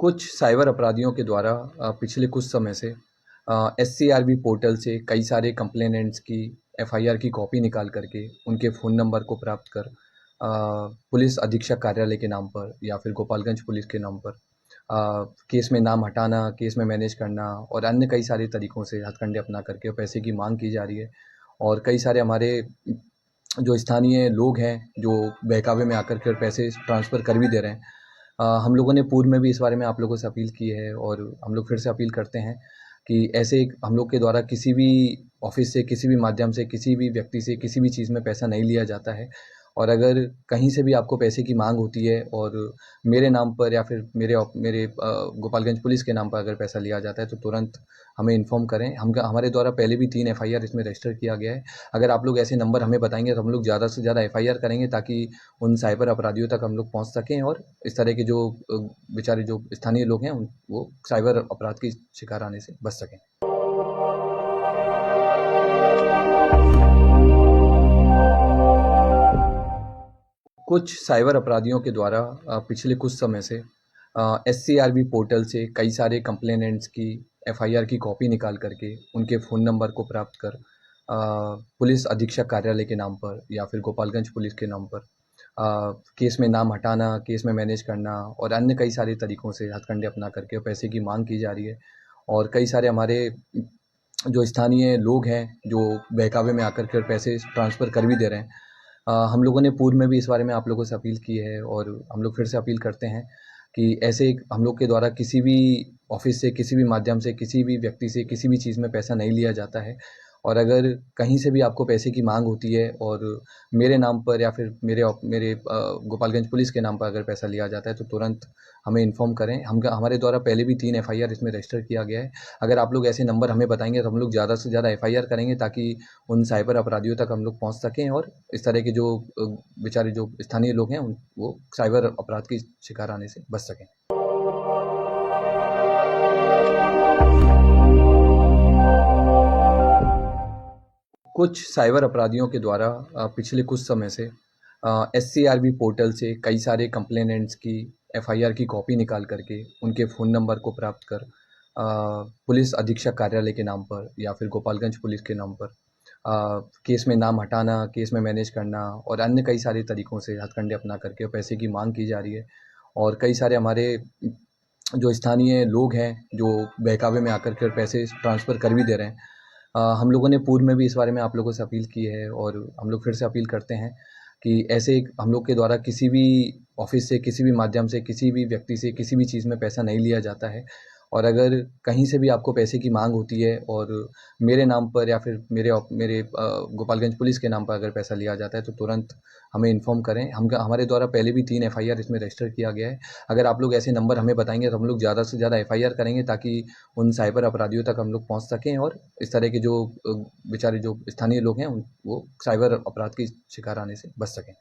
कुछ साइबर अपराधियों के द्वारा पिछले कुछ समय से एससीआरबी पोर्टल से कई सारे कंप्लेनेंट्स की एफआईआर की कॉपी निकाल करके उनके फ़ोन नंबर को प्राप्त कर पुलिस अधीक्षक कार्यालय के नाम पर या फिर गोपालगंज पुलिस के नाम पर केस में नाम हटाना, केस में मैनेज करना और अन्य कई सारे तरीक़ों से हथकंडे अपना करके पैसे की मांग की जा रही है। और कई सारे हमारे जो स्थानीय लोग हैं, जो बहकावे में आकर के पैसे ट्रांसफ़र कर भी दे रहे हैं। हम लोगों ने पूर्व में भी इस बारे में आप लोगों से अपील की है और हम लोग फिर से अपील करते हैं कि ऐसे हम लोग के द्वारा किसी भी ऑफ़िस से, किसी भी माध्यम से, किसी भी व्यक्ति से, किसी भी चीज़ में पैसा नहीं लिया जाता है। और अगर कहीं से भी आपको पैसे की मांग होती है और मेरे नाम पर या फिर मेरे गोपालगंज पुलिस के नाम पर अगर पैसा लिया जाता है तो तुरंत हमें इन्फॉर्म करें। हमारे द्वारा पहले भी 3 एफआईआर इसमें रजिस्टर किया गया है। अगर आप लोग ऐसे नंबर हमें बताएँगे तो हम लोग ज़्यादा से ज़्यादा एफआईआर करेंगे ताकि उन साइबर अपराधियों तक हम लोग पहुँच सकें और इस तरह के जो बेचारे जो स्थानीय लोग हैं वो साइबर अपराध के शिकार आने से बच सकें। कुछ साइबर अपराधियों के द्वारा पिछले कुछ समय से एससीआरबी पोर्टल से कई सारे कंप्लेनेंट्स की एफआईआर की कॉपी निकाल करके उनके फ़ोन नंबर को प्राप्त कर पुलिस अधीक्षक कार्यालय के नाम पर या फिर गोपालगंज पुलिस के नाम पर केस में नाम हटाना, केस में मैनेज करना और अन्य कई सारे तरीक़ों से हथकंडे अपना करके पैसे की मांग की जा रही है। और कई सारे हमारे जो स्थानीय लोग हैं, जो बहकावे में आकर के पैसे ट्रांसफ़र कर भी दे रहे हैं। हम लोगों ने पूर्व में भी इस बारे में आप लोगों से अपील की है और हम लोग फिर से अपील करते हैं कि ऐसे हम लोग के द्वारा किसी भी ऑफ़िस से, किसी भी माध्यम से, किसी भी व्यक्ति से, किसी भी चीज़ में पैसा नहीं लिया जाता है। और अगर कहीं से भी आपको पैसे की मांग होती है और मेरे नाम पर या फिर मेरे गोपालगंज पुलिस के नाम पर अगर पैसा लिया जाता है तो तुरंत हमें इन्फॉर्म करें। हमारे द्वारा पहले भी 3 एफआईआर इसमें रजिस्टर किया गया है। अगर आप लोग ऐसे नंबर हमें बताएँगे तो हम लोग ज़्यादा से ज़्यादा एफआईआर करेंगे ताकि उन साइबर अपराधियों तक हम लोग पहुँच सकें और इस तरह के जो बेचारे जो स्थानीय लोग हैं वो साइबर अपराध के शिकार आने से बच सकें। कुछ साइबर अपराधियों के द्वारा पिछले कुछ समय से एससीआरबी पोर्टल से कई सारे कंप्लेनेंट्स की एफआईआर की कॉपी निकाल करके उनके फ़ोन नंबर को प्राप्त कर पुलिस अधीक्षक कार्यालय के नाम पर या फिर गोपालगंज पुलिस के नाम पर केस में नाम हटाना, केस में मैनेज करना और अन्य कई सारे तरीक़ों से हथकंडे अपना करके पैसे की मांग की जा रही है। और कई सारे हमारे जो स्थानीय लोग हैं, जो बहकावे में आकर के पैसे ट्रांसफ़र कर भी दे रहे हैं। हम लोगों ने पूर्व में भी इस बारे में आप लोगों से अपील की है और हम लोग फिर से अपील करते हैं कि ऐसे हम लोग के द्वारा किसी भी ऑफ़िस से, किसी भी माध्यम से, किसी भी व्यक्ति से, किसी भी चीज़ में पैसा नहीं लिया जाता है। और अगर कहीं से भी आपको पैसे की मांग होती है और मेरे नाम पर या फिर मेरे गोपालगंज पुलिस के नाम पर अगर पैसा लिया जाता है तो तुरंत हमें इन्फॉर्म करें। हमारे द्वारा पहले भी 3 एफआईआर इसमें रजिस्टर किया गया है। अगर आप लोग ऐसे नंबर हमें बताएँगे तो हम लोग ज़्यादा से ज़्यादा एफआईआर करेंगे ताकि उन साइबर अपराधियों तक हम लोग पहुँच सकें और इस तरह के जो बेचारे जो स्थानीय लोग हैं वो साइबर अपराध के शिकार आने से बच सकें।